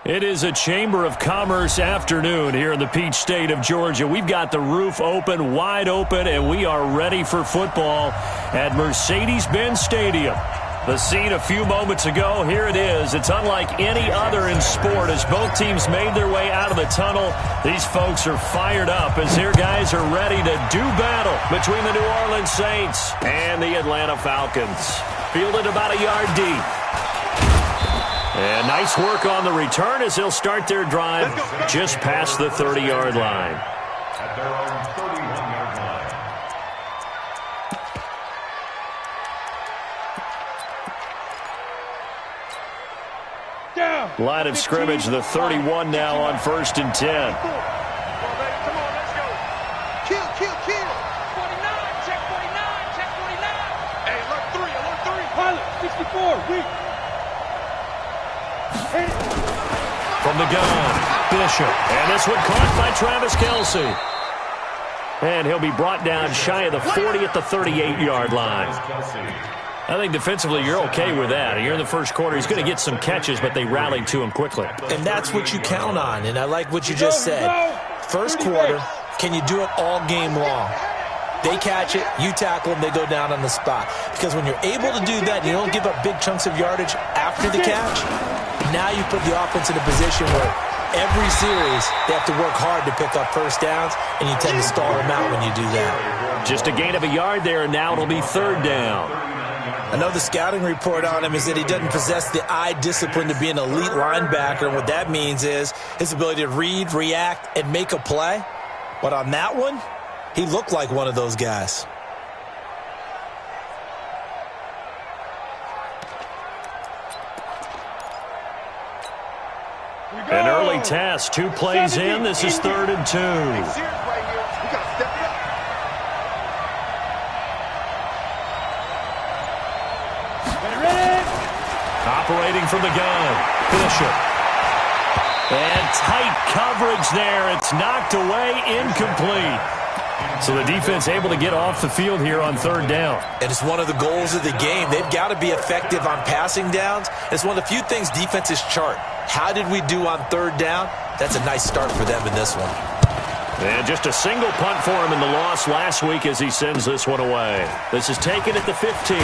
It is a Chamber of Commerce afternoon here in the Peach State of Georgia. We've got the roof open, wide open, and we are ready for football at Mercedes-Benz Stadium. The scene a few moments ago, here it is. It's unlike any other in sport as both teams made their way out of the tunnel. These folks are fired up as their guys are ready to do battle between the New Orleans Saints and the Atlanta Falcons. Fielded about a yard deep. And nice work on the return as they'll start their drive just past the 30-yard line. At their own 31-yard line. Line of scrimmage, the 31 now on 1st and 10. Come on, let's go. Kill. 49, check 49, check 49. Hey, alert 3. Pilot, 64, weak. From the gun, Bishop. And this one caught by Travis Kelce. And he'll be brought down shy of the 40 at the 38-yard line. I think defensively you're okay with that. You're in the first quarter. He's going to get some catches, but they rallied to him quickly. And that's what you count on, and I like what you just said. First quarter, can you do it all game long? They catch it, you tackle them, they go down on the spot. Because when you're able to do that, you don't give up big chunks of yardage after the catch. Now you put the offense in a position where every series they have to work hard to pick up first downs, and you tend to stall them out when you do that. Just a gain of a yard there, and now it'll be 3rd down. Another scouting report on him is that he doesn't possess the eye discipline to be an elite linebacker, and what that means is his ability to read, react, and make a play. But on that one, he looked like one of those guys. An early test, 2 plays in. This is 3rd and 2. Operating from the gun, Bishop. And tight coverage there. It's knocked away, incomplete. So the defense able to get off the field here on 3rd down. And it's one of the goals of the game. They've got to be effective on passing downs. It's one of the few things defenses chart. How did we do on 3rd down? That's a nice start for them in this one. And just a single punt for him in the loss last week as he sends this one away. This is taken at the 15.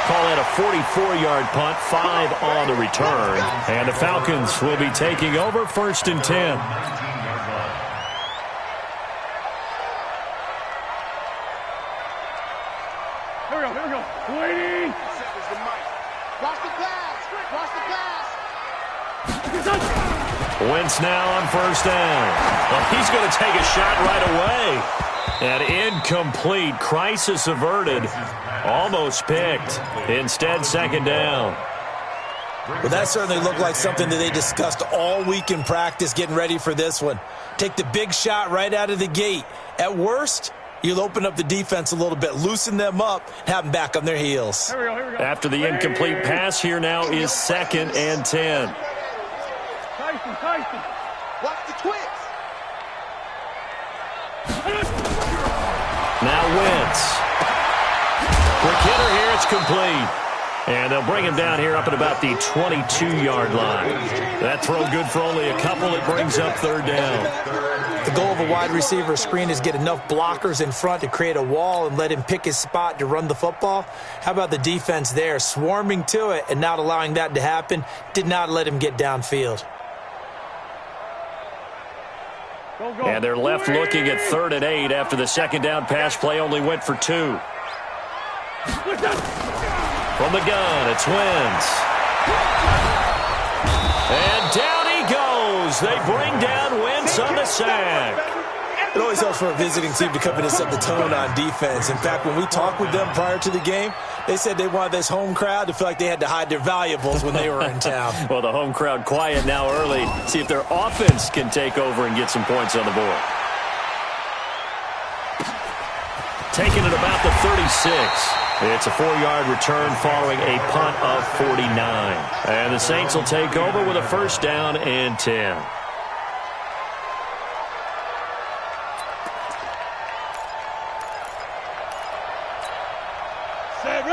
Call it a 44-yard punt, 5 on the return. And the Falcons will be taking over 1st and 10. Here we go. Waiting. Watch the pass. Wentz now on 1st down. Well, he's going to take a shot right away. And incomplete. Crisis averted. Almost picked. Instead, 2nd down. Well, that certainly looked like something that they discussed all week in practice getting ready for this one. Take the big shot right out of the gate. At worst, you'll open up the defense a little bit, loosen them up, have them back on their heels. Here we go. After the incomplete pass, here now is 2nd and 10. Tyson. Watch the twist. Now Wentz. Quick hitter here, it's complete. And they'll bring him down here up at about the 22-yard line. That throw good for only a couple. It brings up 3rd down. The goal of a wide receiver screen is get enough blockers in front to create a wall and let him pick his spot to run the football. How about the defense there, swarming to it and not allowing that to happen? Did not let him get downfield. And they're left looking at 3rd and 8 after the 2nd down pass play only went for 2. From the gun, it's Wentz. And down he goes. They bring down Wentz on the sack. It always helps for a visiting team to come in and set the tone on defense. In fact, when we talked with them prior to the game, they said they wanted this home crowd to feel like they had to hide their valuables when they were in town. Well, the home crowd quiet now early. See if their offense can take over and get some points on the board. Taking it about the 36. It's a 4-yard return following a punt of 49. And the Saints will take over with a 1st down and 10.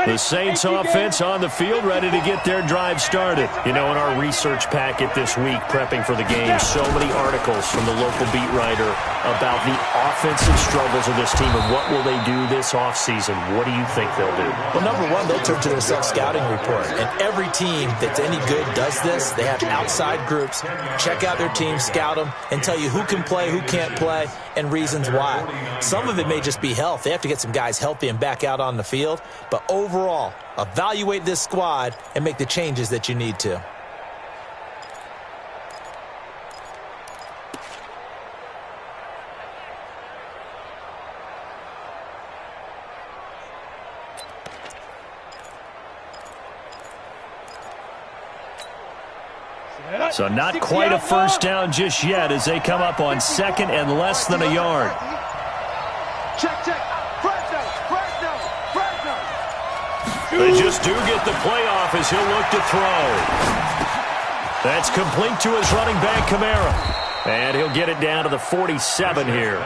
The Saints offense on the field, ready to get their drive started. You know, in our research packet this week, prepping for the game, so many articles from the local beat writer about the offensive struggles of this team and what will they do this offseason. What do you think they'll do? Well, number one, they'll turn to their self-scouting report. And every team that's any good does this. They have outside groups, check out their team, scout them, and tell you who can play, who can't play, and reasons why. Some of it may just be health. They have to get some guys healthy and back out on the field. But overall, evaluate this squad and make the changes that you need to. So not quite a first down just yet as they come up on second and less than a yard. Check. They just do get the playoff as he'll look to throw. That's complete to his running back, Kamara. And he'll get it down to the 47 here.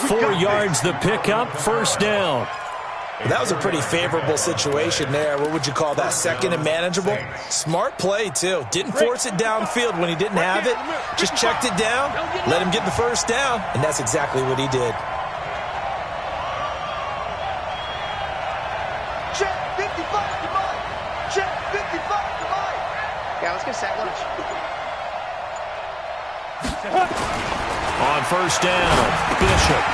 4 yards the pickup, first down. Well, that was a pretty favorable situation there. What would you call that? Second and manageable? Smart play, too. Didn't force it downfield when he didn't have it. Just checked it down, let him get the first down, and that's exactly what he did. Check 55 to Mike. Check 55 to Mike. Yeah, let's get sack lunch. On first down, Bishop.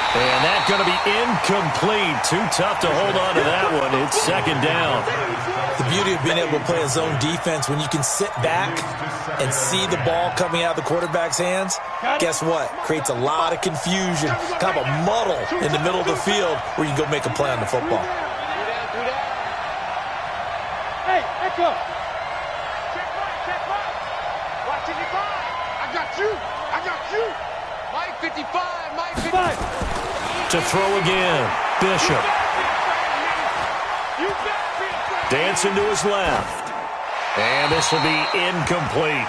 And that's going to be incomplete. Too tough to hold on to that one. It's second down. The beauty of being able to play a zone defense, when you can sit back and see the ball coming out of the quarterback's hands, guess what? Creates a lot of confusion, kind of a muddle in the middle of the field where you can go make a play on the football. Hey, Echo. Check right. Watch it, I got you. Mike 55, Mike 55. To throw again, Bishop. Dancing to his left. And this will be incomplete.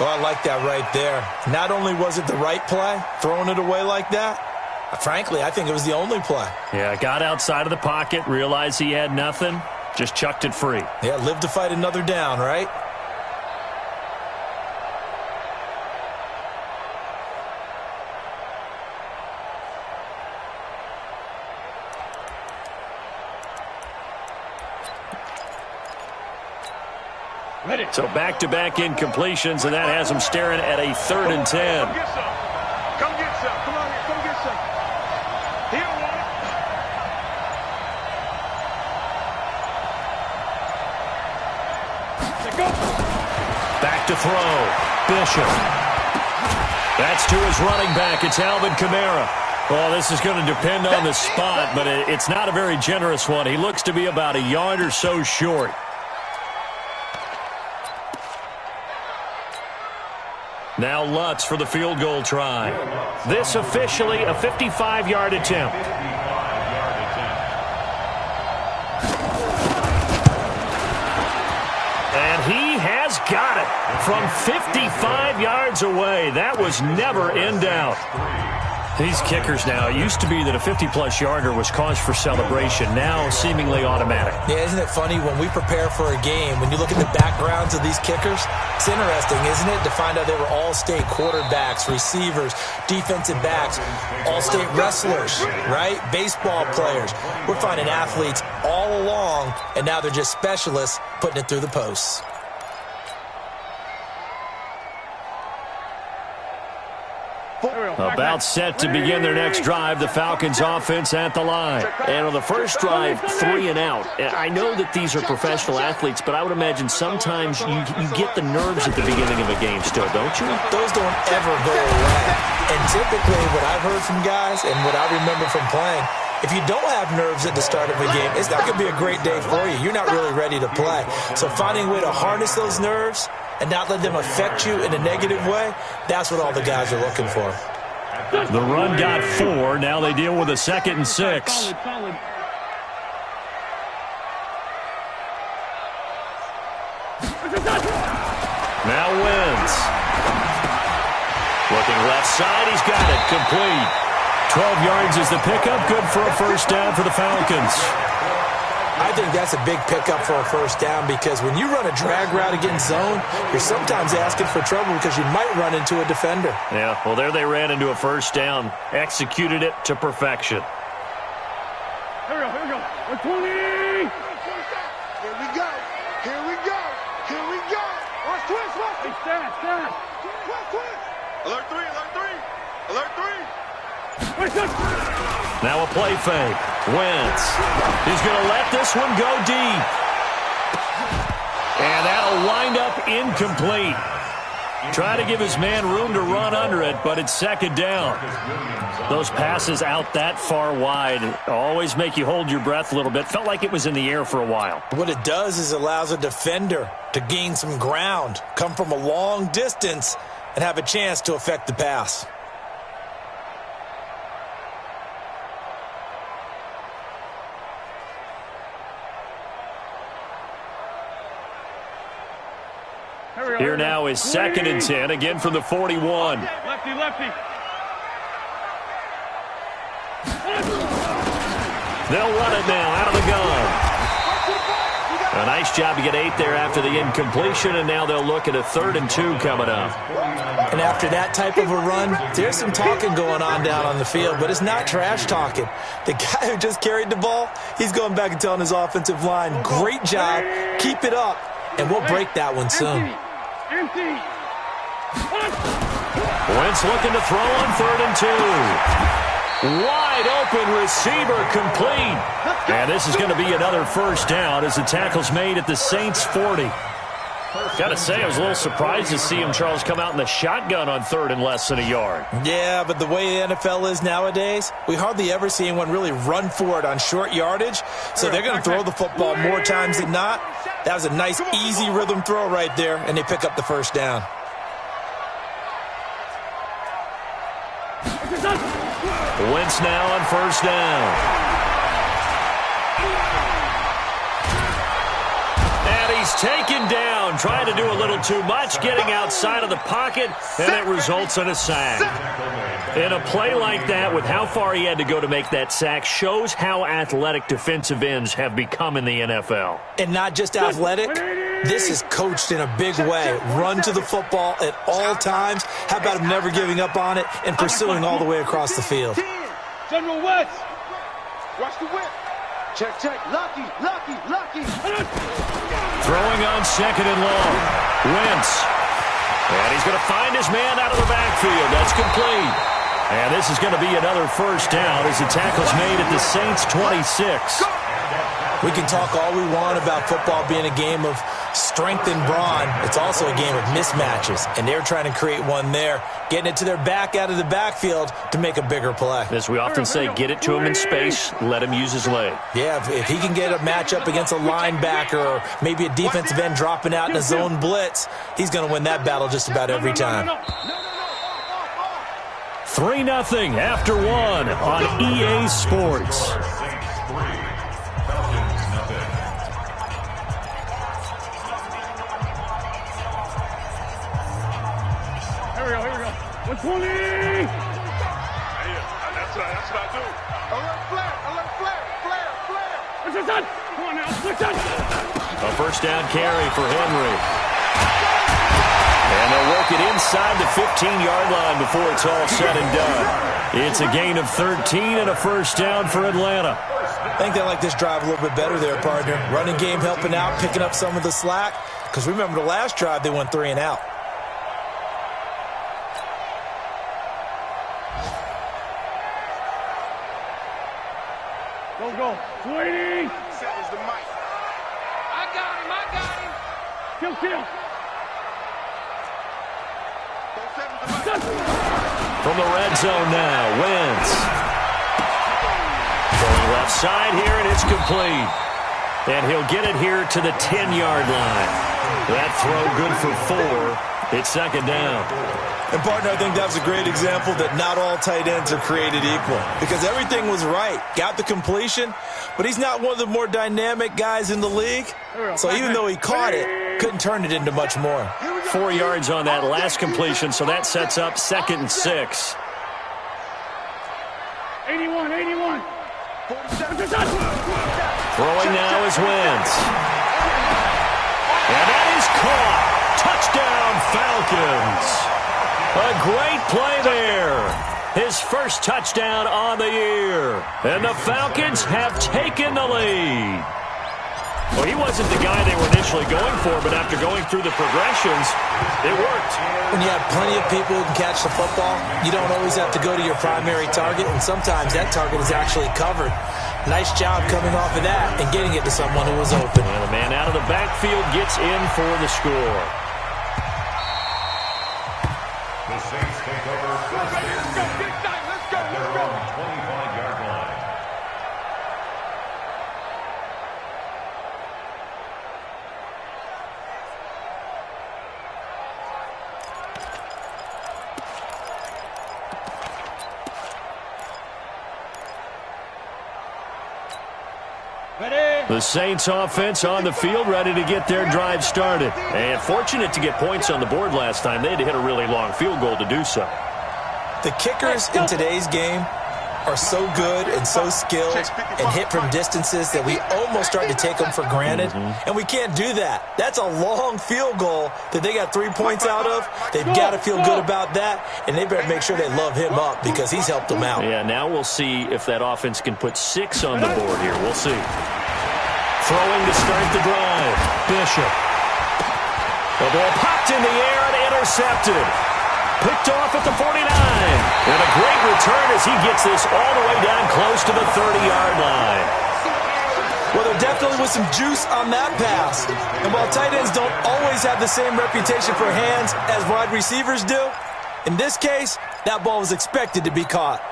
Oh, I like that right there. Not only was it the right play, throwing it away like that, frankly, I think it was the only play. Yeah, got outside of the pocket, realized he had nothing, just chucked it free. Yeah, live to fight another down, right? So back-to-back incompletions, and that has him staring at a 3rd and 10. Come get some. Come on here. Come get some. He don't want it. Go. Back to throw. Bishop. That's to his running back. It's Alvin Kamara. Well, this is going to depend on the spot, but it's not a very generous one. He looks to be about a yard or so short. Now Lutz for the field goal try. This officially a 55-yard attempt. And he has got it from 55 yards away. That was never in doubt. These kickers now, it used to be that a 50-plus yarder was cause for celebration. Now seemingly automatic. Yeah, isn't it funny when we prepare for a game, when you look at the backgrounds of these kickers, it's interesting, isn't it, to find out they were all-state quarterbacks, receivers, defensive backs, all-state wrestlers, right? Baseball players. We're finding athletes all along, and now they're just specialists putting it through the posts. About set to begin their next drive, the Falcons offense at the line. And on the first drive, 3 and out. I know that these are professional athletes, but I would imagine sometimes you get the nerves at the beginning of a game still, don't you? Those don't ever go away. And typically what I've heard from guys and what I remember from playing, if you don't have nerves at the start of a game, it's not going to be a great day for you. You're not really ready to play. So finding a way to harness those nerves and not let them affect you in a negative way, that's what all the guys are looking for. The run got 4. Now they deal with a 2nd and 6. Now wins. Looking left side. He's got it. Complete. 12 yards is the pickup. Good for a first down for the Falcons. I think that's a big pickup for a first down because when you run a drag route against zone, you're sometimes asking for trouble because you might run into a defender. Yeah, well, there they ran into a first down. Executed it to perfection. Here we go. 120. Here we go. Here we go. Here we go. Watch twist. Hey, stand. Twist. Alert 3. Alert 3. Wait, good. Now a play fake. Wentz. He's going to let this one go deep. And that'll wind up incomplete. Try to give his man room to run under it, but it's second down. Those passes out that far wide always make you hold your breath a little bit. Felt like it was in the air for a while. What it does is it allows a defender to gain some ground, come from a long distance, and have a chance to affect the pass. Here now is 2nd and 10, again from the 41. Lefty. They'll run it now out of the gun. A nice job to get 8 there after the incompletion, and now they'll look at a 3rd and 2 coming up. And after that type of a run, there's some talking going on down on the field, but it's not trash talking. The guy who just carried the ball, he's going back and telling his offensive line, great job, keep it up, and we'll break that one soon. Empty. Wentz looking to throw on 3rd and 2. Wide open receiver complete. And this is going to be another first down as the tackle's made at the Saints' 40. Got to say, I was a little surprised to see him, Charles, come out in the shotgun on 3rd and less than a yard. Yeah, but the way the NFL is nowadays, we hardly ever see anyone really run for it on short yardage. So they're going to throw the football more times than not. That was a nice, easy rhythm throw right there, and they pick up the first down. Wentz now on first down. And he's taken down, trying to do a little too much, getting outside of the pocket, and it results in a sack. And a play like that, with how far he had to go to make that sack, shows how athletic defensive ends have become in the NFL. And not just athletic, this is coached in a big way. Run to the football at all times. How about him never giving up on it and pursuing all the way across the field? General West. Watch the whip. Check. Lucky. Throwing on 2nd and long. Wentz. And he's going to find his man out of the backfield. That's complete. And this is going to be another first down as the tackle's made at the Saints' 26. We can talk all we want about football being a game of strength and brawn. It's also a game of mismatches, and they're trying to create one there, getting it to their back out of the backfield to make a bigger play. As we often say, get it to him in space, let him use his leg. Yeah, if he can get a matchup against a linebacker or maybe a defensive end dropping out in a zone blitz, he's going to win that battle just about every time. 3-0 after 1 on EA Sports. Here we go. 120. That's what I do. Alert flare. What's this done? Come on now, switch on. A first down carry for Henry. And they'll work it inside the 15-yard line before it's all said and done. It's a gain of 13 and a first down for Atlanta. I think they like this drive a little bit better there, partner. Running game helping out, picking up some of the slack. Because remember the last drive, they went 3 and out. Go. 280. Settles the mic. I got him. Kill. From the red zone now, Wentz. Going left side here, and it's complete. And he'll get it here to the 10-yard line. That throw good for 4. It's second down. And, partner, I think that's a great example that not all tight ends are created equal. Because everything was right. Got the completion, but he's not one of the more dynamic guys in the league. So even though he caught it, couldn't turn it into much more. 4 yards on that last completion, so that sets up 2nd and 6. 81. Throwing now is Wentz. And that is caught. Touchdown, Falcons. A great play there. His first touchdown on the year. And the Falcons have taken the lead. Well, he wasn't the guy they were initially going for, but after going through the progressions, it worked. When you have plenty of people who can catch the football, you don't always have to go to your primary target, and sometimes that target is actually covered. Nice job coming off of that and getting it to someone who was open. And the man out of the backfield gets in for the score. The Saints take over first and 10 at their own 25-yard line. The Saints offense on the field, ready to get their drive started. And fortunate to get points on the board last time. They had to hit a really long field goal to do so. The kickers in today's game are so good and so skilled and hit from distances that we almost start to take them for granted. And we can't do that. That's a long field goal that they got 3 points out of. They've got to feel good about that, and they better make sure they love him up because he's helped them out. Yeah, now we'll see if that offense can put 6 on the board here. We'll see. Throwing to start the drive. Bishop. The ball popped in the air and intercepted. Picked off at the 49. And a great return as he gets this all the way down close to the 30-yard line. Well, there definitely was some juice on that pass. And while tight ends don't always have the same reputation for hands as wide receivers do, in this case, that ball was expected to be caught.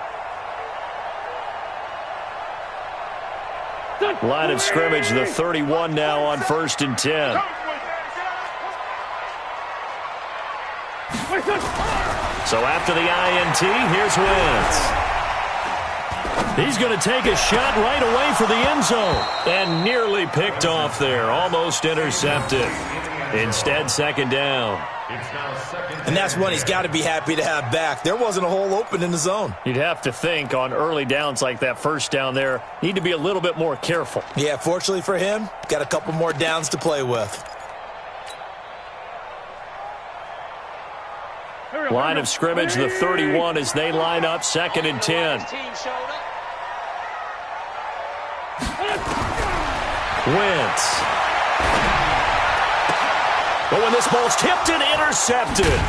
Line of scrimmage, the 31 now on 1st and 10. So after the INT, here's Wentz. He's going to take a shot right away for the end zone. And nearly picked off there. Almost intercepted. Instead, second down. And that's one he's got to be happy to have back. There wasn't a hole open in the zone. You'd have to think on early downs like that first down there, need to be a little bit more careful. Yeah, fortunately for him, got a couple more downs to play with. Line of scrimmage, the 31 as they line up, 2nd and 10. Wentz. But when this ball's tipped and intercepted.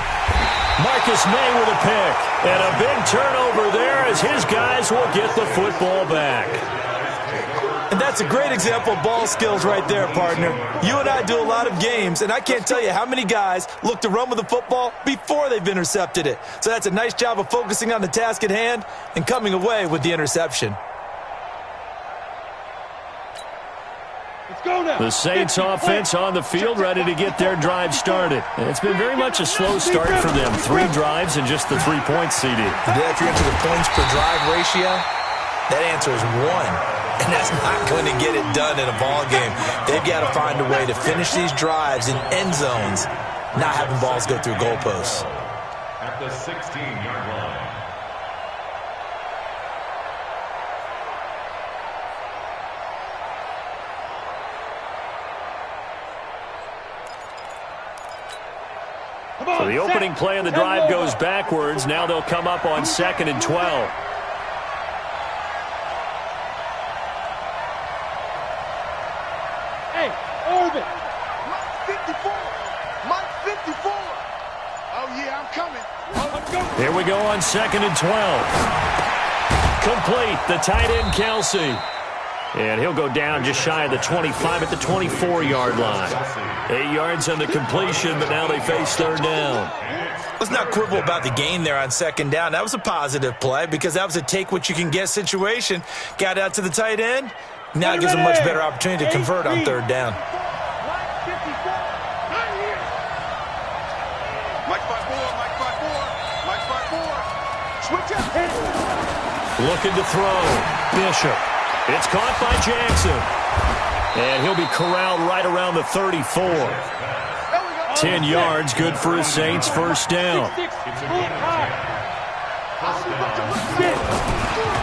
Marcus May with a pick. And a big turnover there as his guys will get the football back. And that's a great example of ball skills right there, partner. You and I do a lot of games, and I can't tell you how many guys look to run with the football before they've intercepted it. So that's a nice job of focusing on the task at hand and coming away with the interception. The Saints offense on the field, ready to get their drive started. It's been very much a slow start for them. 3 drives and just the 3 points, CD. If you're into the points per drive ratio, that answer is 1. And that's not going to get it done in a ball game. They've got to find a way to finish these drives in end zones, not having balls go through goalposts. At the 16-yard line. So the opening play of the drive goes backwards. Now they'll come up on 2nd and 12. Hey, Urban. Mike 54. Mike 54. Oh, yeah, I'm coming. Here we go on 2nd and 12. Complete, the tight end, Kelsey. And he'll go down just shy of the 25 at the 24-yard line. 8 yards on the completion, but now they face 3rd down. Let's not quibble about the gain there on 2nd down. That was a positive play because that was a take-what-you-can-get situation. Got out to the tight end. Now it gives them a much better opportunity to convert on 3rd down. Mike 5-4, Mike 5-4, Mike 5-4. Switch up. Looking to throw. Bishop. It's caught by Jackson. And he'll be corralled right around the 34. 10 yards, good for his Saints, 1st down.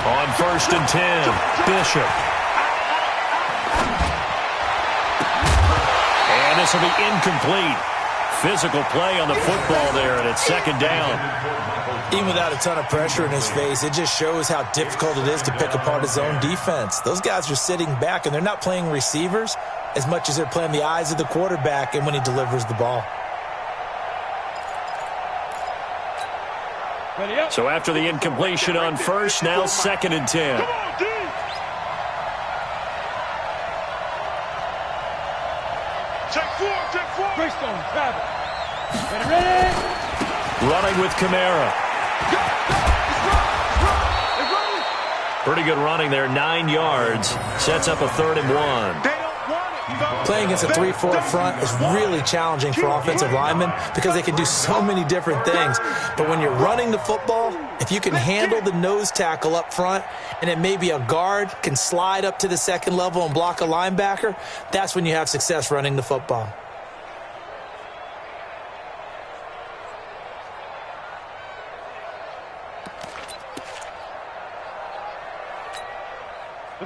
On 1st and 10, Bishop. And this will be incomplete. Physical play on the football there, and it's 2nd down. Even without a ton of pressure in his face, it just shows how difficult it is to pick apart his own defense. Those guys are sitting back, and they're not playing receivers as much as they're playing the eyes of the quarterback and when he delivers the ball. So after the incompletion on 1st, now 2nd and 10. Come on, D. Check 4, check 4. Greystone, travel. Ready. Running with Kamara. Pretty good running there, 9 yards. Sets up a 3rd and 1. Playing against a 3-4 front is really challenging for offensive linemen because they can do so many different things. But when you're running the football, if you can handle the nose tackle up front and then maybe a guard can slide up to the 2nd level and block a linebacker, that's when you have success running the football.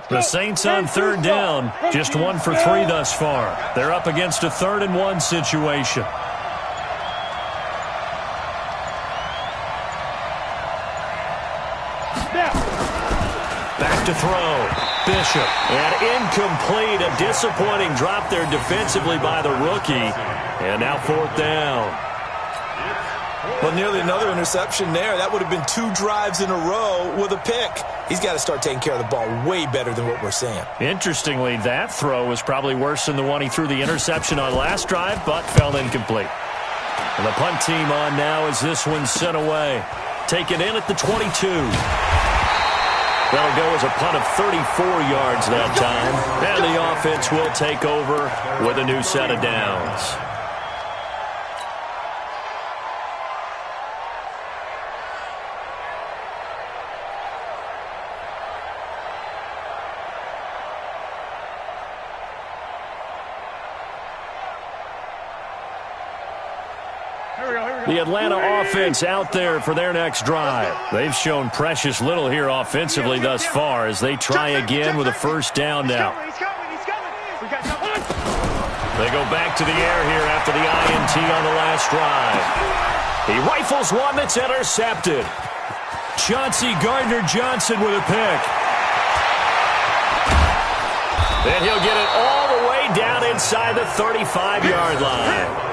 The Saints on 3rd down, just 1 for 3 thus far. They're up against a 3rd and 1 situation. Back to throw. Bishop. And incomplete. A disappointing drop there defensively by the rookie. And now 4th down. Well, nearly another interception there. That would have been 2 drives in a row with a pick. He's got to start taking care of the ball way better than what we're seeing. Interestingly, that throw was probably worse than the one he threw the interception on last drive, but fell incomplete. And the punt team on now as this one's sent away. Taken in at the 22. That'll go as a punt of 34 yards that time. And the offense will take over with a new set of downs. The Atlanta offense out there for their next drive. They've shown precious little here offensively thus far as they try again with a 1st down now. They go back to the air here after the INT on the last drive. He rifles one that's intercepted. Chauncey Gardner-Johnson with a pick. And he'll get it all the way down inside the 35-yard line.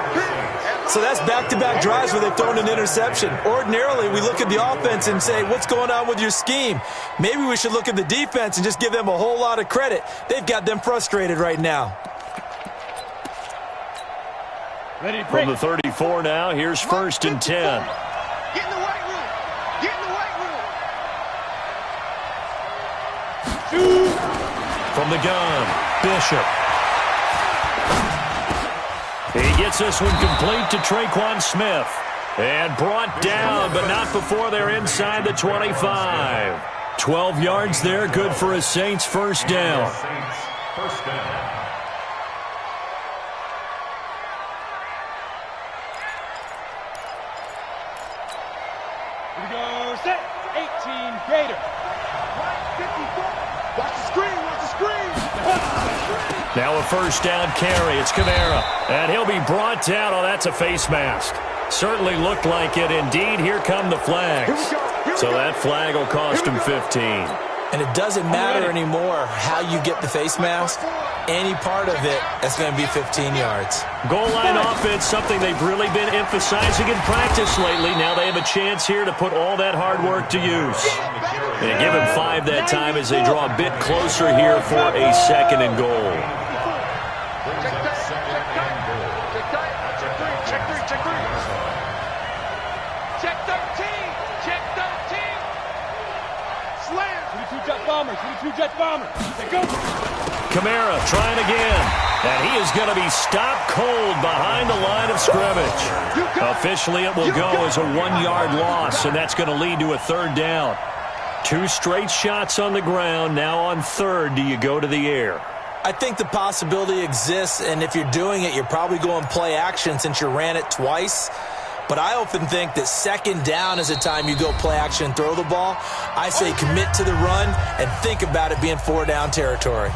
So that's back-to-back drives where they've thrown an interception. Ordinarily, we look at the offense and say, what's going on with your scheme? Maybe we should look at the defense and just give them a whole lot of credit. They've got them frustrated right now. From the 34 now, here's 1st and 10. Get in the white room. Get in the white room. From the gun, Bishop. He gets this one complete to Traquan Smith. And brought down, but not before they're inside the 25. 12 yards there, good for a Saints 1st down. First down. Here we go, set, 18, Gator. Watch the screen, watch the screen. Now a 1st down carry. It's Kamara. And he'll be brought down. Oh, that's a face mask. Certainly looked like it. Indeed, here come the flags. So that flag will cost him 15. And it doesn't matter anymore how you get the face mask. Any part of it, that's going to be 15 yards. Goal line offense, something they've really been emphasizing in practice lately. Now they have a chance here to put all that hard work to use. And give him 5 that time as they draw a bit closer here for a 2nd and goal. Check 13, check 13. Slam. 22 jet bombers, 22 jet bombers. They go. Kamara trying again. And he is going to be stopped cold behind the line of scrimmage. Officially, it will go as a 1-yard loss, and that's going to lead to a 3rd down. 2 straight shots on the ground. Now on 3rd, do you go to the air? I think the possibility exists, and if you're doing it, you're probably going play action since you ran it twice. But I often think that second down is a time you go play action and throw the ball. I say commit to the run and think about it being 4-down territory.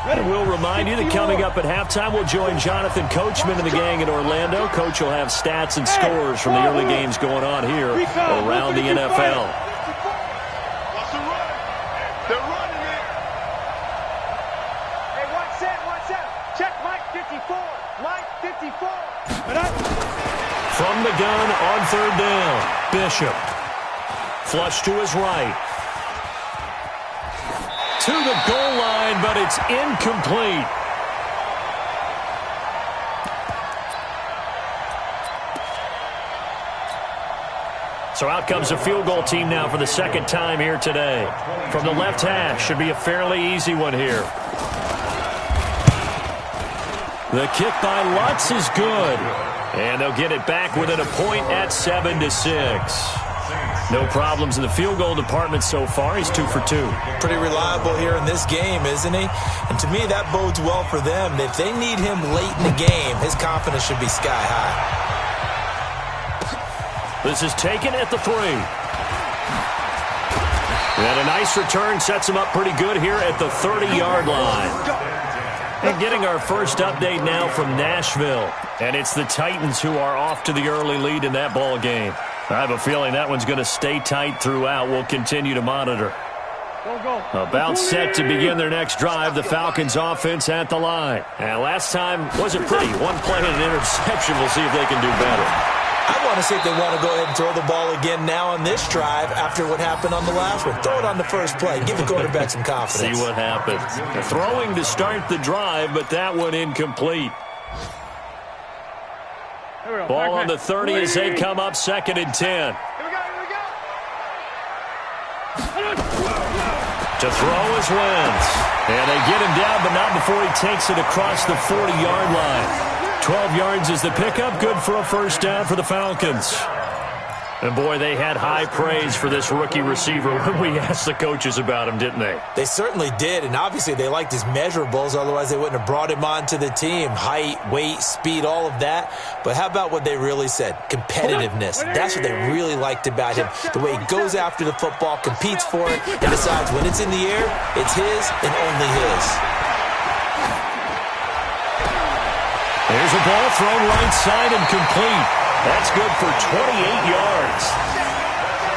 And we'll remind you that coming up at halftime, we'll join Jonathan Coachman and the gang in Orlando. Coach will have stats and scores from the early games going on here around the NFL. What's the run? They're running it. Hey, watch that. Check Mike 54. Mike 54. From the gun on third down, Bishop. Flush to his right. To the goal line, but it's incomplete. So out comes a field goal team now for the second time here today. From the left hash, should be a fairly easy one here. The kick by Lutz is good. And they'll get it back within a point at 7-6. No problems in the field goal department so far. He's 2 for 2. Pretty reliable here in this game, isn't he? And to me, that bodes well for them. If they need him late in the game, his confidence should be sky high. This is taken at the 3. And a nice return sets him up pretty good here at the 30-yard line. And getting our first update now from Nashville. And it's the Titans who are off to the early lead in that ball game. I have a feeling that one's going to stay tight throughout. We'll continue to monitor. About set to begin their next drive, the Falcons offense at the line. And last time wasn't pretty. One play and an interception. We'll see if they can do better. I want to see if they want to go ahead and throw the ball again now on this drive after what happened on the last one. Throw it on the first play. Give the quarterback some confidence. See what happens. Throwing to start the drive, but that one incomplete. Ball on the 30 as they come up 2nd and 10. Here we go. To throw is Wentz. And they get him down, but not before he takes it across the 40-yard line. 12 yards is the pickup. Good for a first down for the Falcons. And, boy, they had high praise for this rookie receiver when we asked the coaches about him, didn't they? They certainly did, and obviously they liked his measurables. Otherwise, they wouldn't have brought him onto the team. Height, weight, speed, all of that. But how about what they really said? Competitiveness. That's what they really liked about him. The way he goes after the football, competes for it, and decides when it's in the air, it's his and only his. There's a ball thrown right side and complete. That's good for 28 yards.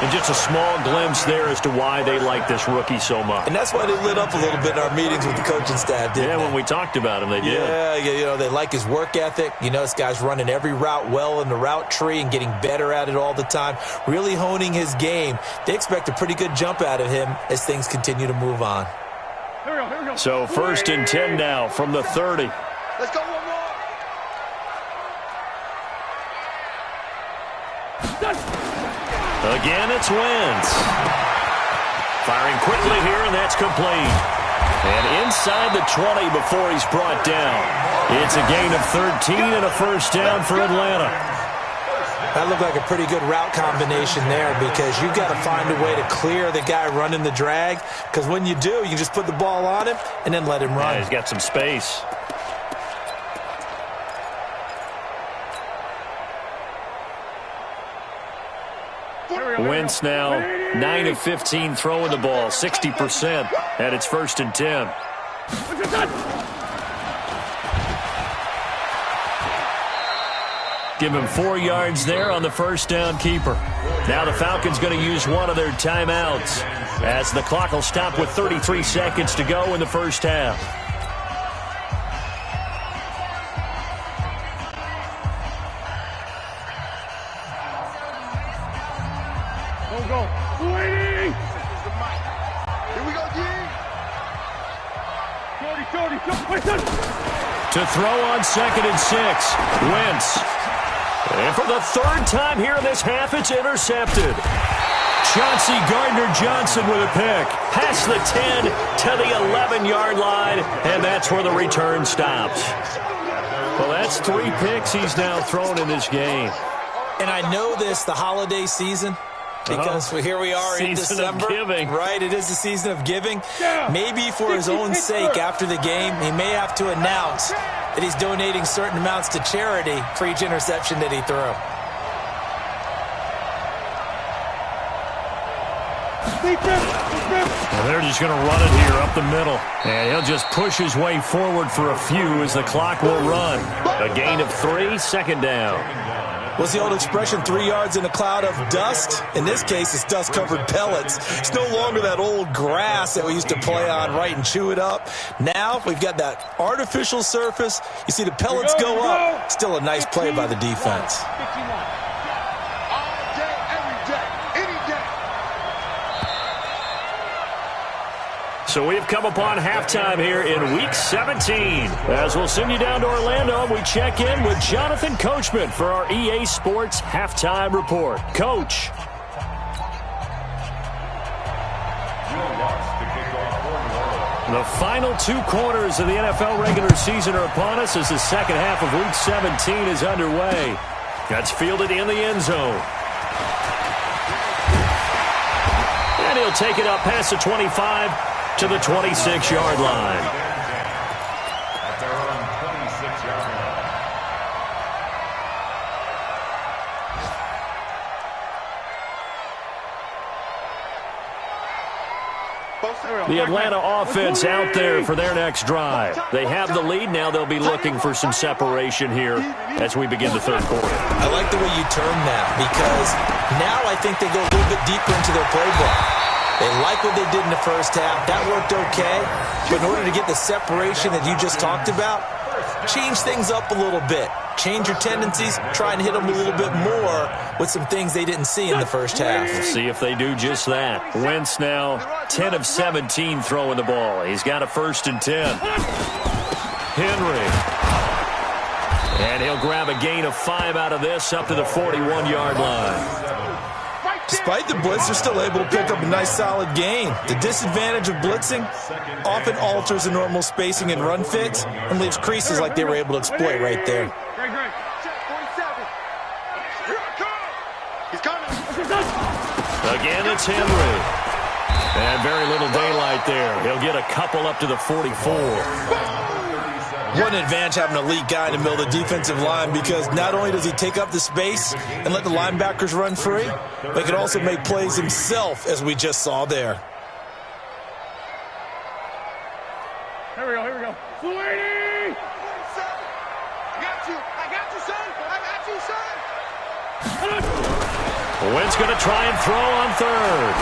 And just a small glimpse there as to why they like this rookie so much. And that's why they lit up a little bit in our meetings with the coaching staff, didn't they? Yeah, when we talked about him, they did. Yeah, you know, they like his work ethic. You know, this guy's running every route well in the route tree and getting better at it all the time, really honing his game. They expect a pretty good jump out of him as things continue to move on. Here we go. So 1st and 10 now from the 30. Let's go one more. Again, it's Wentz. Firing quickly here, and that's complete. And inside the 20 before he's brought down. It's a gain of 13 and a first down for Atlanta. That looked like a pretty good route combination there because you've got to find a way to clear the guy running the drag, because when you do, you just put the ball on him and then let him run. Yeah, he's got some space. Wentz now 9 of 15 throwing the ball, 60% at its 1st and 10. Give him 4 yards there on the first down keeper. Now the Falcons going to use one of their timeouts as the clock will stop with 33 seconds to go in the first half. Go. Waiting. Here we go, G. Jordy. To throw on 2nd and 6. Wentz. And for the 3rd time here in this half, it's intercepted. Chauncey Gardner-Johnson with a pick. Past the 10 to the 11-yard line, and that's where the return stops. Well, that's 3 picks he's now thrown in this game. And I know this, the holiday season, because here we are in December. Season of giving. Right, it is the season of giving. Maybe for his own sake, after the game, he may have to announce that he's donating certain amounts to charity for each interception that he threw. Well, they're just going to run it here up the middle. And he'll just push his way forward for a few as the clock will run. A gain of 3, second down. What's the old expression, 3 yards in a cloud of dust? In this case, it's dust-covered pellets. It's no longer that old grass that we used to play on, right, and chew it up. Now we've got that artificial surface. You see the pellets go up. Still a nice play by the defense. So we've come upon halftime here in Week 17. As we'll send you down to Orlando, we check in with Jonathan Coachman for our EA Sports Halftime Report. Coach. The final 2 quarters of the NFL regular season are upon us as the second half of Week 17 is underway. That's fielded in the end zone. And he'll take it up past the 25 to the 26-yard line. At their own 26-yard line. The Atlanta offense out there for their next drive. They have the lead. Now they'll be looking for some separation here as we begin the third quarter. I like the way you term that, because now I think they go a little bit deeper into their playbook. They like what they did in the first half. That worked okay. But in order to get the separation that you just talked about, change things up a little bit. Change your tendencies. Try and hit them a little bit more with some things they didn't see in the first half. We'll see if they do just that. Wentz now 10 of 17 throwing the ball. He's got a 1st and 10. Henry. And he'll grab a gain of 5 out of this up to the 41-yard line. Despite the blitz, they're still able to pick up a nice solid gain. The disadvantage of blitzing often alters the normal spacing and run fits and leaves creases like they were able to exploit right there. Again, it's Henry. And very little daylight there. He'll get a couple up to the 44. What an advantage having an elite guy in the middle of the defensive line, because not only does he take up the space and let the linebackers run free, but he can also make plays himself, as we just saw there. Here we go. Sweetie! I got you, son. Wentz going to try and throw on third.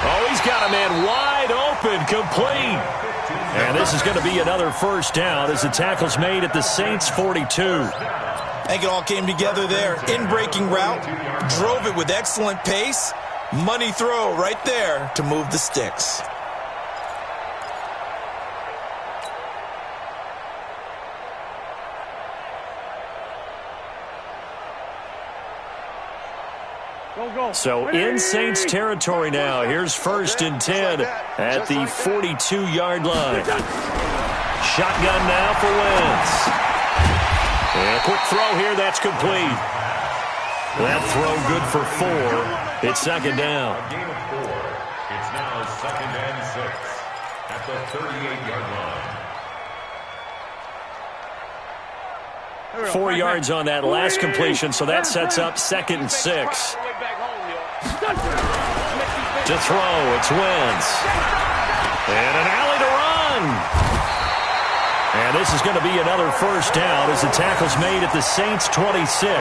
Oh, he's got a man wide open, complete. And this is going to be another 1st down as the tackle's made at the Saints' 42. I think it all came together there. In-breaking route, drove it with excellent pace. Money throw right there to move the sticks. So in Saints territory now. Here's 1st and 10 at the 42-yard line. Shotgun now for Wentz. And a quick throw here. That's complete. That throw good for 4. It's 2nd down. A gain of 4. It's now 2nd and 6 at the 38-yard line. 4 yards on that last completion, so that sets up 2nd and 6. To throw, it's Wentz. And an alley to run. And this is going to be another 1st down as the tackle's made at the Saints' 26.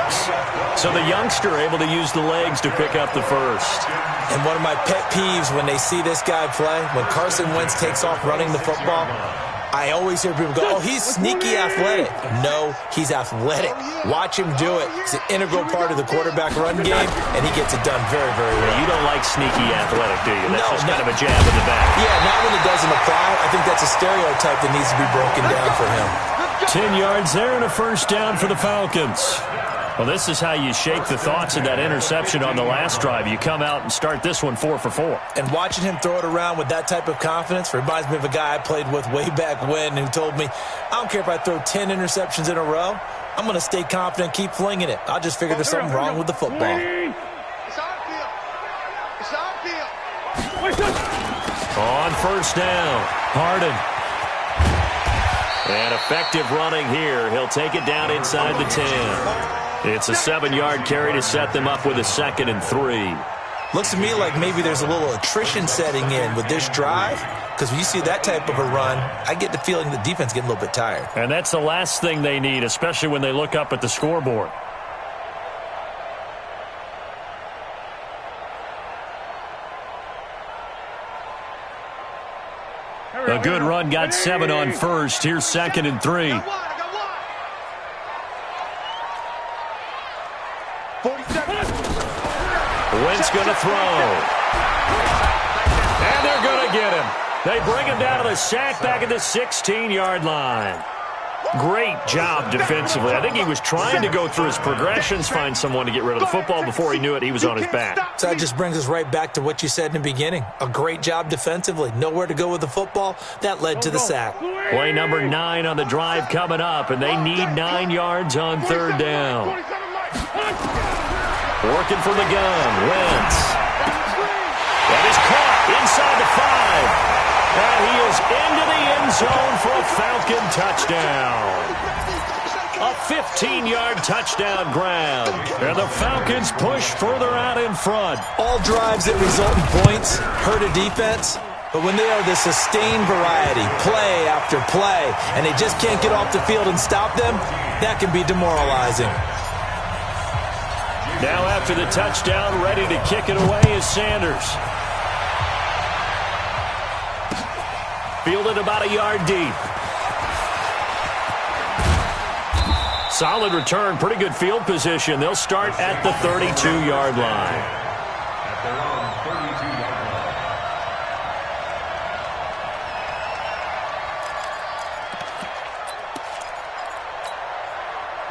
So the youngster able to use the legs to pick up the 1st. And one of my pet peeves when they see this guy play, when Carson Wentz takes off running the football, I always hear people go, oh, he's sneaky athletic. No, he's athletic. Watch him do it. It's an integral part of the quarterback run game, and he gets it done very, very well. You don't like sneaky athletic, do you? That's just kind of a jab in the back. Yeah, not when it doesn't apply. I think that's a stereotype that needs to be broken down for him. 10 yards there and a 1st down for the Falcons. Well, this is how you shake the thoughts of that interception on the last drive. You come out and start this one 4 for 4. And watching him throw it around with that type of confidence reminds me of a guy I played with way back when who told me, I don't care if I throw 10 interceptions in a row. I'm going to stay confident, keep flinging it. I just figured there's something wrong with the football. It's our field. It's our field. On first down, Harden. And effective running here. He'll take it down inside the 10. It's a 7-yard carry to set them up with a 2nd and 3. Looks to me like maybe there's a little attrition setting in with this drive, because when you see that type of a run, I get the feeling the defense getting a little bit tired. And that's the last thing they need, especially when they look up at the scoreboard. A good run got 7 on first. Here's 2nd and 3. Wentz going to throw. And they're going to get him. They bring him down to the sack back at the 16-yard line. Great job defensively. I think he was trying to go through his progressions, find someone to get rid of the football. Before he knew it, he was on his back. So that just brings us right back to what you said in the beginning. A great job defensively. Nowhere to go with the football. That led to the sack. Play number 9 on the drive coming up, and they need 9 yards on 3rd down. Working from the gun, Wentz. That is caught inside the 5. And he is into the end zone for a Falcon touchdown. A 15-yard touchdown grab. And the Falcons push further out in front. All drives that result in points hurt a defense. But when they are the sustained variety, play after play, and they just can't get off the field and stop them, that can be demoralizing. Now after the touchdown, ready to kick it away is Sanders. Fielded about a yard deep. Solid return, pretty good field position. They'll start at the 32-yard line. At their own 32-yard line.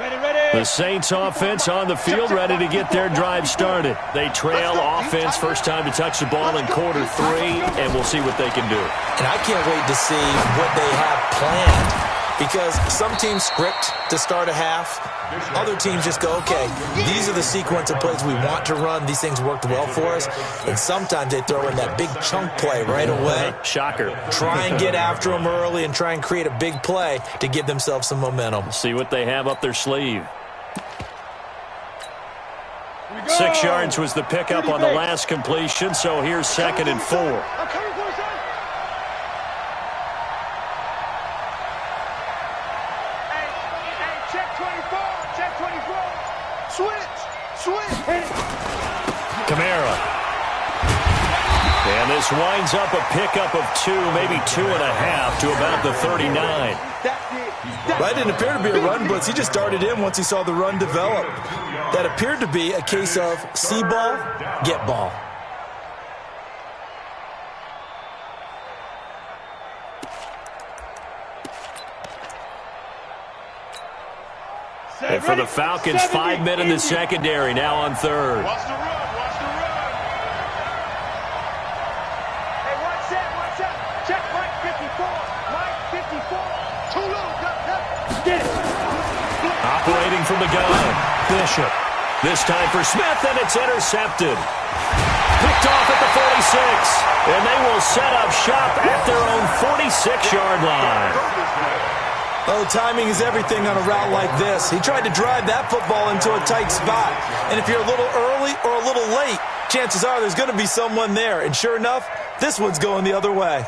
Ready. The Saints offense on the field, ready to get their drive started. They trail offense, first time to touch the ball in quarter 3, and we'll see what they can do. And I can't wait to see what they have planned, because some teams script to start a half. Other teams just go, okay, these are the sequence of plays we want to run. These things worked well for us. And sometimes they throw in that big chunk play right away. Shocker. Try and get after them early and try and create a big play to give themselves some momentum. See what they have up their sleeve. 6 yards was the pickup on the last completion, so here's 2nd and 4. Kamara. And this winds up a pickup of 2, maybe 2.5 to about the 39. That didn't appear to be a run blitz. He just darted in once he saw the run develop. That appeared to be a case of see ball, get ball. And for the Falcons, 5 men in the secondary, now on 3rd. Watch the run. Hey, watch that. Check Mike 54. Mike 54. Too low. Get it. Operating from the gun, Bishop. This time for Smith, and it's intercepted. Picked off at the 46, and they will set up shop at their own 46-yard line. Oh, timing is everything on a route like this. He tried to drive that football into a tight spot. And if you're a little early or a little late, chances are there's going to be someone there. And sure enough, this one's going the other way.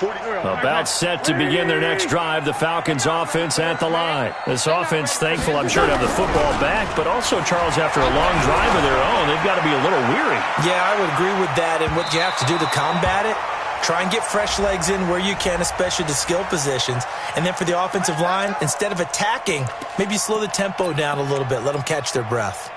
About set to begin their next drive, the Falcons offense at the line. This offense thankful, I'm sure, to have the football back, but also, Charles, after a long drive of their own, they've got to be a little weary. Yeah, I would agree with that. And what you have to do to combat it, try and get fresh legs in where you can, especially the skill positions. And then for the offensive line, instead of attacking, maybe slow the tempo down a little bit. Let them catch their breath.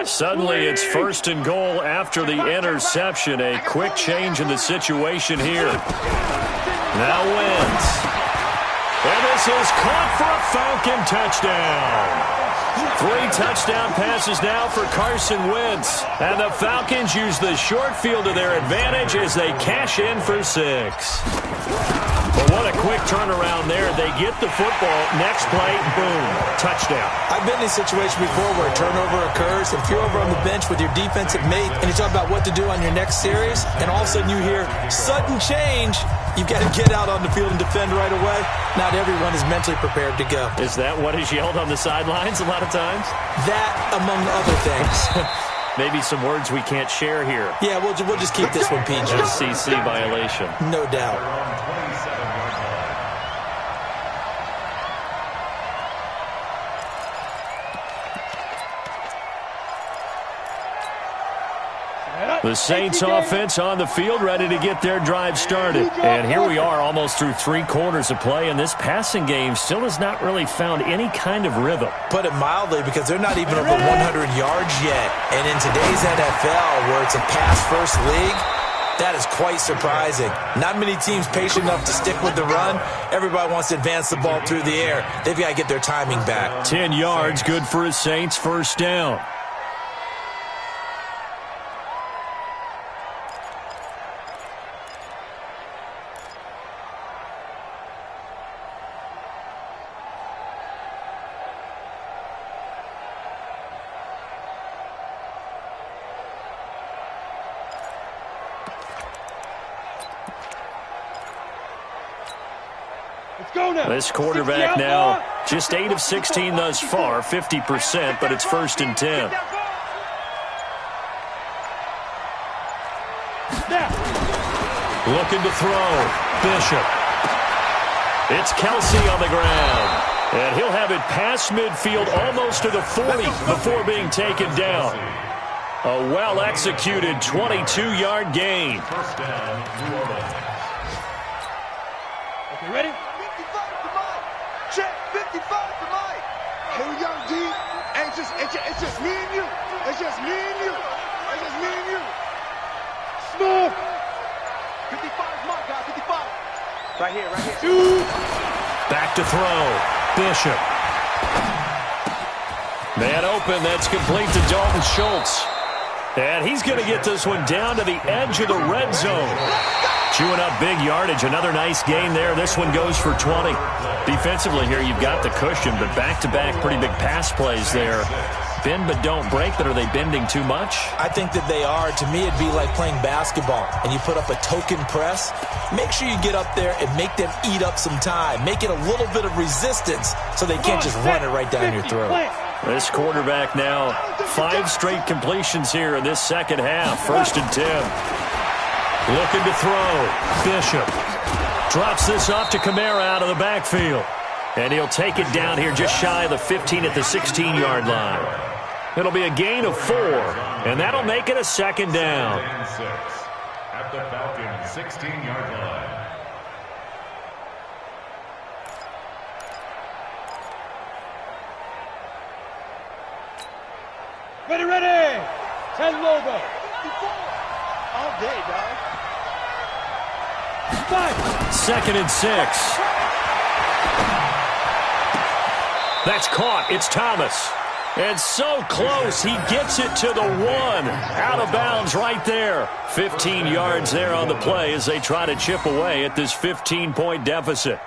Suddenly, it's 1st and goal after the interception. A quick change in the situation here. Now Wentz. is caught for a Falcon touchdown. 3 touchdown passes now for Carson Wentz. And the Falcons use the short field to their advantage as they cash in for 6. But what a quick turnaround there. They get the football. Next play, boom, touchdown. I've been in a situation before where a turnover occurs, and if you're over on the bench with your defensive mate and you talk about what to do on your next series, and all of a sudden you hear sudden change, you've got to get out on the field and defend right away. Not everyone is mentally prepared to go. Is that what is yelled on the sidelines a lot of times? That, among other things. Maybe some words we can't share here. Yeah, we'll just keep this one PG. SEC violation. No doubt. The Saints offense on the field, ready to get their drive started. And here we are almost through 3 quarters of play, and this passing game still has not really found any kind of rhythm. Put it mildly, because they're not even over 100 yards yet. And in today's NFL, where it's a pass-first league, that is quite surprising. Not many teams patient enough to stick with the run. Everybody wants to advance the ball through the air. They've got to get their timing back. 10 yards, good for a Saints first down. This quarterback now just 8 of 16 thus far, 50%, but it's 1st and 10. Looking to throw. Bishop. It's Kelsey on the ground. And he'll have it past midfield almost to the 40 before being taken down. A well-executed 22-yard gain. First down, New Orleans. Okay, ready? Check 55 to Mike. Here we go, D. Hey, it's just me and you. It's just me and you. It's just me and you. Small. 55 is Mike, guys. 55. Right here, right here. 2. Back to throw. Bishop. Man open. That's complete to Dalton Schultz. And he's going to get this one down to the edge of the red zone. Chewing up big yardage. Another nice gain there. This one goes for 20. Defensively here, you've got the cushion, but back-to-back pretty big pass plays there. Bend but don't break, but are they bending too much? I think that they are. To me, it'd be like playing basketball, and you put up a token press. Make sure you get up there and make them eat up some time. Make it a little bit of resistance so they can't just run it right down your throat. This quarterback now, 5 straight completions here in this second half. 1st and 10. Looking to throw. Bishop drops this off to Kamara out of the backfield. And he'll take it down here just shy of the 15 at the 16-yard line. It'll be a gain of 4, and that'll make it a 2nd down. At the Falcons' 16-yard line. Ready, ready. 10 logo. All day, dog. 5. 2nd and 6. That's caught. It's Thomas. And so close, he gets it to the 1. Out of bounds right there. 15 yards there on the play as they try to chip away at this 15-point deficit.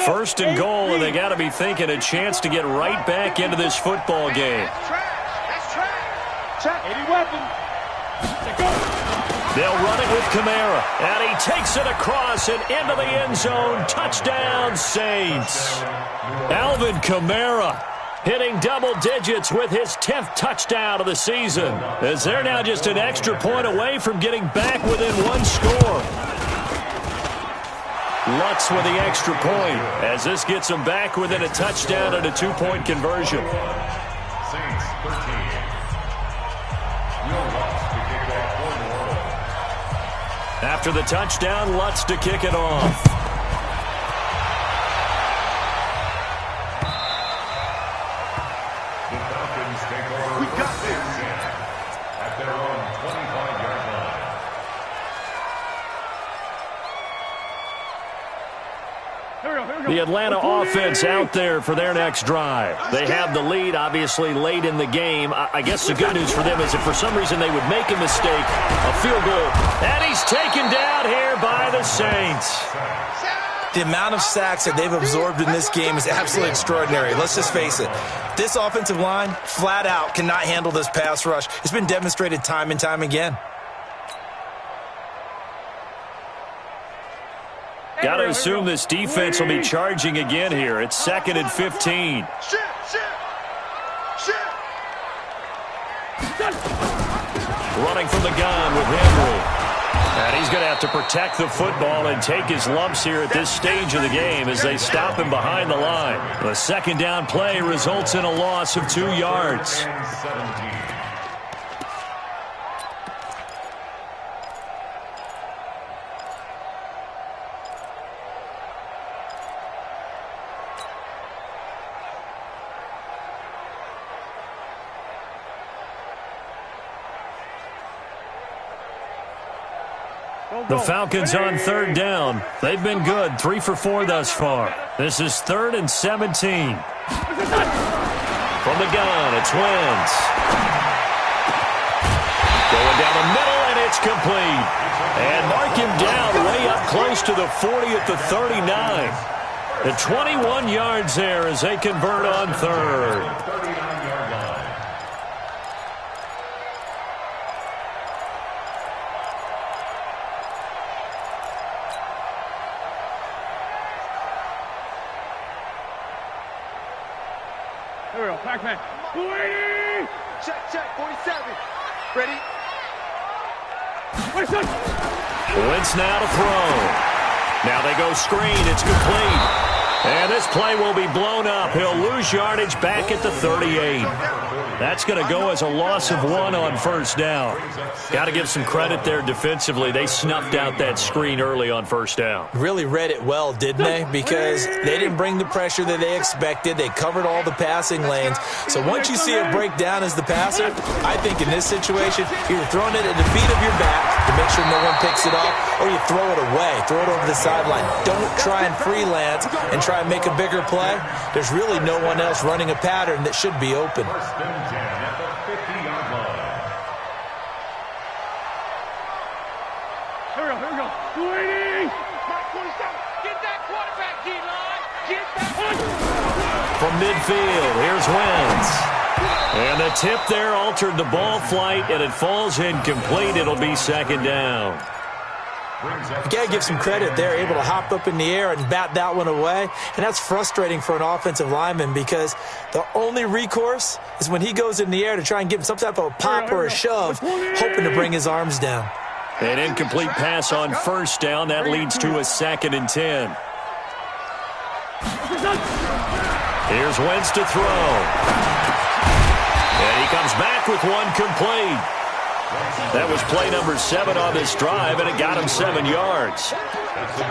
First and goal, and they got to be thinking a chance to get right back into this football game. That's trash. That's trash. Check. 80 weapon. They'll run it with Kamara, and he takes it across and into the end zone. Touchdown, Saints. Alvin Kamara hitting double digits with his 10th touchdown of the season, as they're now just an extra point away from getting back within 1 score. Lutz with the extra point as this gets them back within a touchdown and a 2-point conversion. Saints 13. Will Lutz to kick off for New Orleans. After the touchdown, Lutz to kick it off. Atlanta offense out there for their next drive. They have the lead, obviously, late in the game. I guess the good news for them is if for some reason they would make a mistake, a field goal, and he's taken down here by the Saints. The amount of sacks that they've absorbed in this game is absolutely extraordinary. Let's just face it. This offensive line, flat out, cannot handle this pass rush. It's been demonstrated time and time again. Got to assume this defense will be charging again here. It's 2nd and 15. Running from the gun with Henry. And he's going to have to protect the football and take his lumps here at this stage of the game as they stop him behind the line. The second down play results in a loss of 2 yards. The Falcons on 3rd down. They've been good, 3 for 4 thus far. This is 3rd and 17. From the gun, it's Wentz. Going down the middle, and it's complete. And mark him down way up close to the 40 at the 39. The 21 yards there as they convert on 3rd. Here we go, Pac-Man. 280! Check, 47. Ready? 26! Wentz now to throw. Now they go screen. It's complete. And this play will be blown up. He'll lose yardage back at the 38. That's going to go as a loss of 1 on 1st down. Got to give some credit there defensively. They snuffed out that screen early on 1st down. Really read it well, didn't they? Because they didn't bring the pressure that they expected. They covered all the passing lanes. So once you see it break down as the passer, I think in this situation, you're throwing it at the feet of your back to make sure no one picks it up, or you throw it away, throw it over the sideline. Don't try and freelance and try and make a bigger play. There's really no one else running a pattern that should be open. Here we go. 280! Get that quarterback, D-line! Get that... From midfield, here's Wentz. And the tip there altered the ball flight, and it falls incomplete. It'll be 2nd down. You got to give some credit there, able to hop up in the air and bat that one away. And that's frustrating for an offensive lineman because the only recourse is when he goes in the air to try and give him some type of a pop or a shove, hoping to bring his arms down. An incomplete pass on 1st down. That leads to a 2nd and 10. Here's Wentz to throw. And he comes back with one complete. That was play number 7 on this drive, and it got him 7 yards.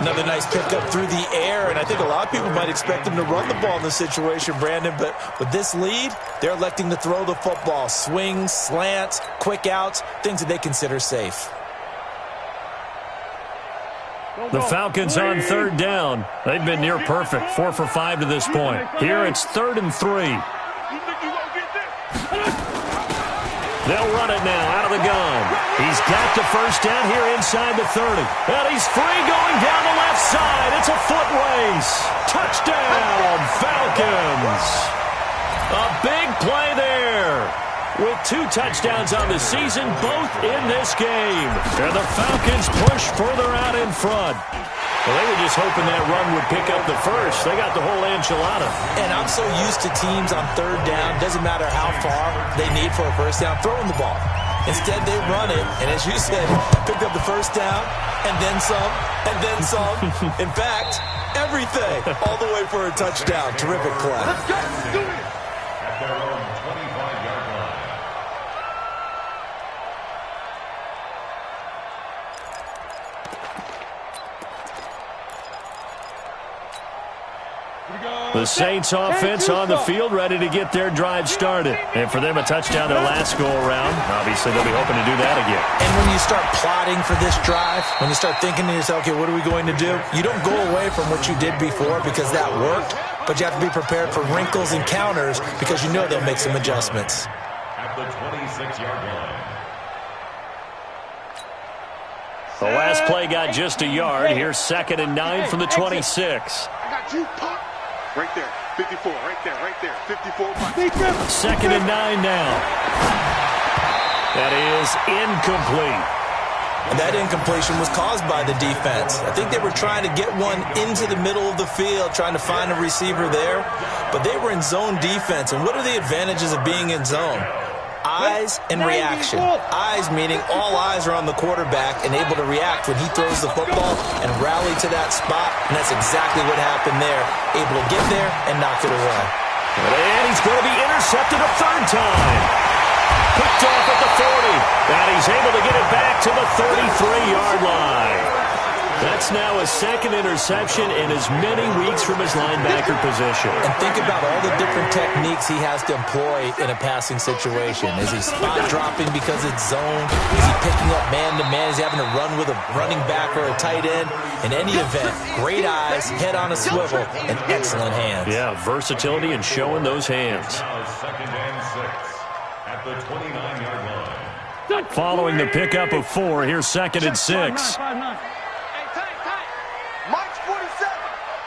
Another nice pickup through the air, and I think a lot of people might expect him to run the ball in this situation, Brandon, but with this lead, they're electing to throw the football. Swings, slants, quick outs, things that they consider safe. The Falcons on 3rd down. They've been near perfect, 4 for 5 to this point. Here it's 3rd and 3. They'll run it now out of the gun. He's got the 1st down here inside the 30. And he's free going down the left side. It's a foot race. Touchdown, Falcons. A big play there. With 2 touchdowns on the season, both in this game. And the Falcons push further out in front. Well, they were just hoping that run would pick up the first. They got the whole enchilada. And I'm so used to teams on 3rd down, doesn't matter how far they need for a 1st down, throwing the ball. Instead, they run it, and as you said, picked up the 1st down, and then some, and then some. In fact, everything, all the way for a touchdown. Terrific play. Let's go. Do it. At their own 25-yard line. The The Saints offense on the field, ready to get their drive started. And for them, a touchdown their last go-around. Obviously, they'll be hoping to do that again. And when you start plotting for this drive, when you start thinking to yourself, okay, what are we going to do? You don't go away from what you did before because that worked, but you have to be prepared for wrinkles and counters because you know they'll make some adjustments. At the 26-yard line. The last play got just a yard. Here's 2nd and 9 from the 26. I got you, Pop. Right there, 54, right there, 54. 2nd and 9 now. That is incomplete. And that incompletion was caused by the defense. I think they were trying to get one into the middle of the field, trying to find a receiver there, but they were in zone defense. And what are the advantages of being in zone? Eyes and reaction. Eyes meaning all eyes are on the quarterback and able to react when he throws the football and rally to that spot, and that's exactly what happened there. Able to get there and knock it away. And he's going to be intercepted a third time. Picked off at the 40, and he's able to get it back to the 33-yard line. That's now a second interception in as many weeks from his linebacker position. And think about all the different techniques he has to employ in a passing situation. Is he spot dropping because it's zone? Is he picking up man-to-man? Is he having to run with a running back or a tight end? In any event, great eyes, head on a swivel, and excellent hands. Yeah, versatility and showing those hands. Now 2nd and 6 at the 29-yard line. Following the pickup of 4, here's 2nd and 6. Mike's 47.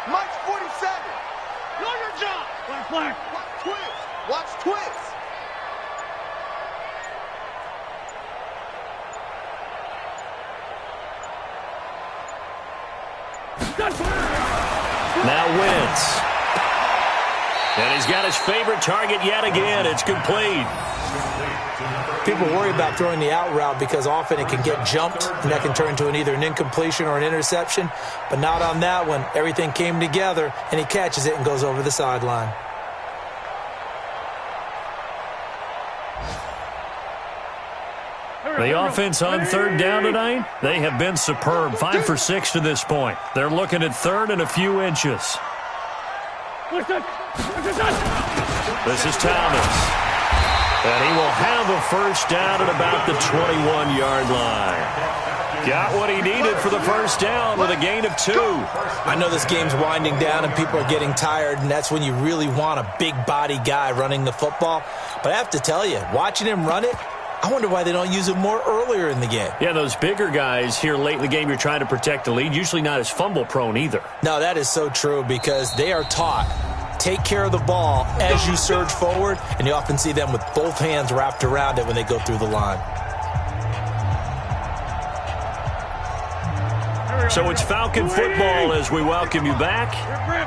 Mike's 47. Know your job. Black. Watch twist. Watch twist. Now Wentz. And he's got his favorite target yet again. It's complete. People worry about throwing the out route because often it can get jumped, and that can turn into either an incompletion or an interception. But not on that one. Everything came together, and he catches it and goes over the sideline. The offense on 3rd down tonight, they have been superb. 5 for 6 to this point. They're looking at 3rd and a few inches. This is Thomas. And he will have a first down at about the 21-yard line. Got what he needed for the first down with a gain of 2. I know this game's winding down and people are getting tired, and that's when you really want a big-body guy running the football. But I have to tell you, watching him run it, I wonder why they don't use him more earlier in the game. Yeah, those bigger guys here late in the game, you're trying to protect the lead, usually not as fumble-prone either. No, that is so true because they are taught take care of the ball as you surge forward, and you often see them with both hands wrapped around it when they go through the line. So it's Falcon football as we welcome you back.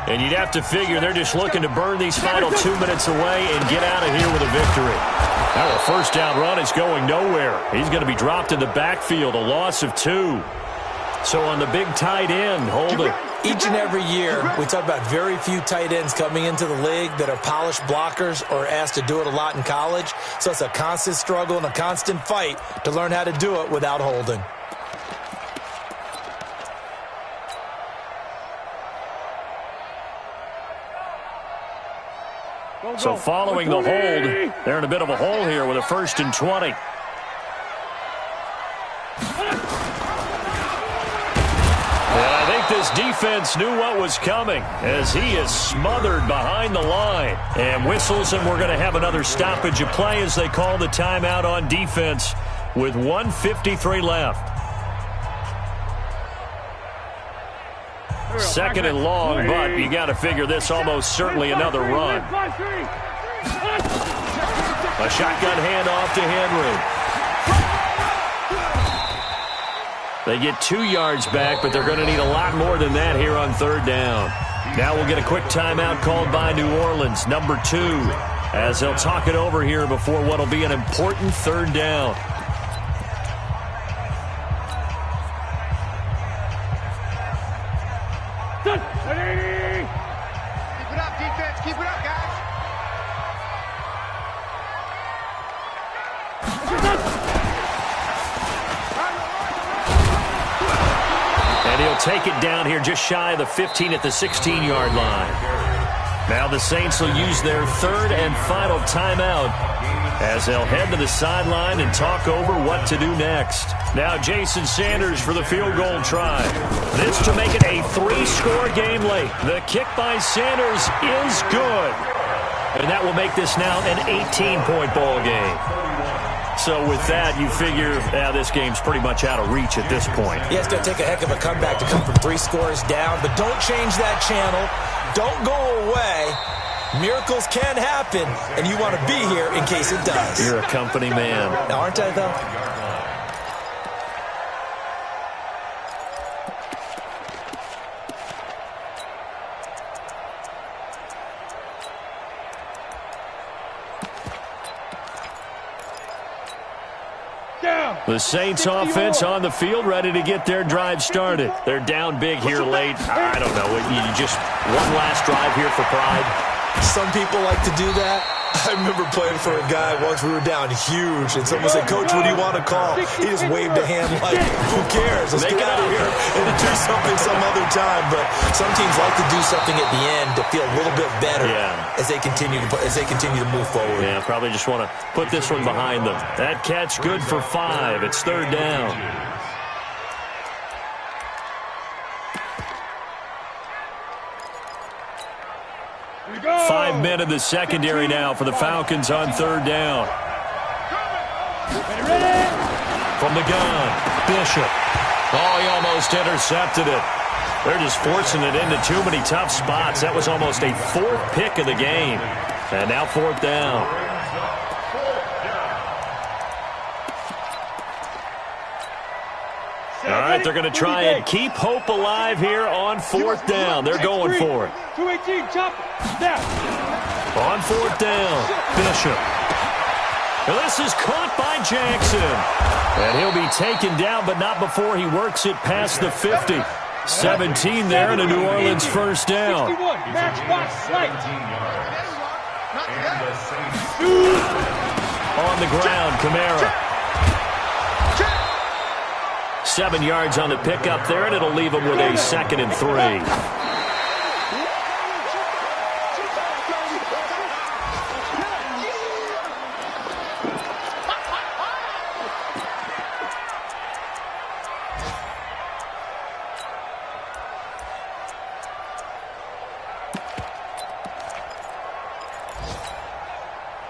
And you'd have to figure they're just looking to burn these final 2 minutes away and get out of here with a victory. Now a first down run is going nowhere. He's going to be dropped in the backfield, a loss of 2. So on the big tight end, holding. Each and every year, we talk about very few tight ends coming into the league that are polished blockers or asked to do it a lot in college. So it's a constant struggle and a constant fight to learn how to do it without holding. So following the hold, they're in a bit of a hole here with a 1st and 20. And I think this defense knew what was coming as he is smothered behind the line. And whistles, and we're going to have another stoppage of play as they call the timeout on defense with 1:53 left. 2nd and long, but you got to figure this almost certainly another run. A shotgun handoff to Henry. They get 2 yards back, but they're going to need a lot more than that here on 3rd down. Now we'll get a quick timeout called by New Orleans, number 2, as they'll talk it over here before what will be an important 3rd down. Keep it up, defense. Keep it up, guys. And he'll take it down here just shy of the 15 at the 16-yard line. Now the Saints will use their third and final timeout as they'll head to the sideline and talk over what to do next. Now Jason Sanders for the field goal try. This to make it a 3-score game late. The kick by Sanders is good. And that will make this now an 18-point ball game. So with that, you figure this game's pretty much out of reach at this point. Yeah, it's going to take a heck of a comeback to come from 3 scores down, but don't change that channel. Don't go away. Miracles can happen, and you want to be here in case it does. You're a company man. Now, aren't I, though? The Saints offense on the field, ready to get their drive started. They're down big here late. I don't know. You just one last drive here for pride. Some people like to do that. I remember playing for a guy once. We were down huge, and someone said, "Coach, what do you want to call?" He just waved a hand like, "Who cares? Let's get out of here and do something some other time." But some teams like to do something at the end to feel a little bit better as they continue to move forward. Yeah, probably just want to put this one behind them. That catch good for 5. It's 3rd down. Go. 5 men in the secondary now for the Falcons on 3rd down. Ready? From the gun, Bishop. Oh, he almost intercepted it. They're just forcing it into too many tough spots. That was almost a 4th pick of the game. And now 4th down. All right, they're going to try and keep hope alive here on 4th down. They're going for it. 218, chop. Snap. On 4th down, Bishop. And this is caught by Jackson. And he'll be taken down, but not before he works it past the 50. 17 there and a New Orleans 1st down. 61, matchbox slight. On the ground, Kamara. 7 yards on the pickup there, and it'll leave him with a 2nd and 3.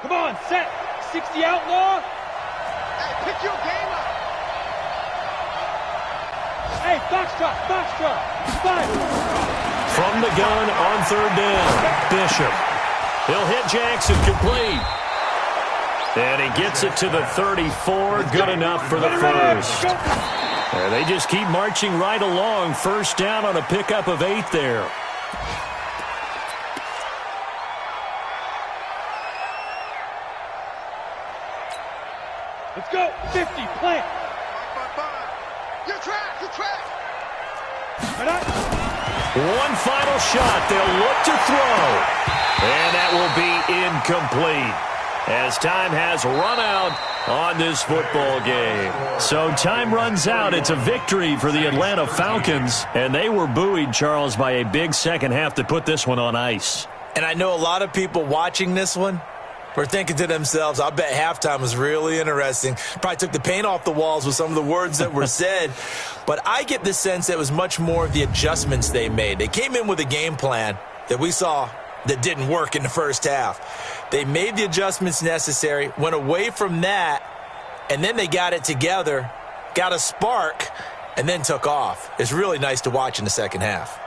Come on, set. 60 outlaw. Hey, pick your game up. Hey, foxtrot. Fine. From the gun on 3rd down, Bishop. He'll hit Jackson complete. And he gets it to the 34. Good enough for the 1st. And they just keep marching right along. 1st down on a pickup of 8 there. Let's go. 50, plant. Your track. One final shot. They'll look to throw. And that will be incomplete as time has run out on this football game. So time runs out. It's a victory for the Atlanta Falcons. And they were buoyed, Charles, by a big second half to put this one on ice. And I know a lot of people watching this one were thinking to themselves, I bet halftime was really interesting. Probably took the paint off the walls with some of the words that were said. But I get the sense that it was much more of the adjustments they made. They came in with a game plan that we saw that didn't work in the first half. They made the adjustments necessary, went away from that, and then they got it together, got a spark, and then took off. It's really nice to watch in the second half.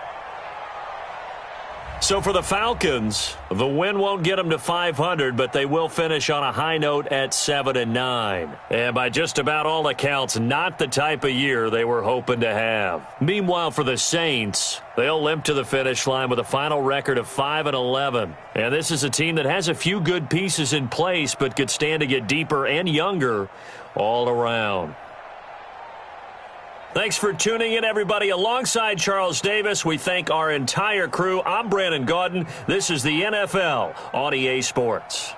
So for the Falcons, the win won't get them to 500, but they will finish on a high note at 7-9. And by just about all accounts, not the type of year they were hoping to have. Meanwhile, for the Saints, they'll limp to the finish line with a final record of 5-11. And this is a team that has a few good pieces in place, but could stand to get deeper and younger all around. Thanks for tuning in, everybody. Alongside Charles Davis, we thank our entire crew. I'm Brandon Gaudin. This is the NFL on EA Sports.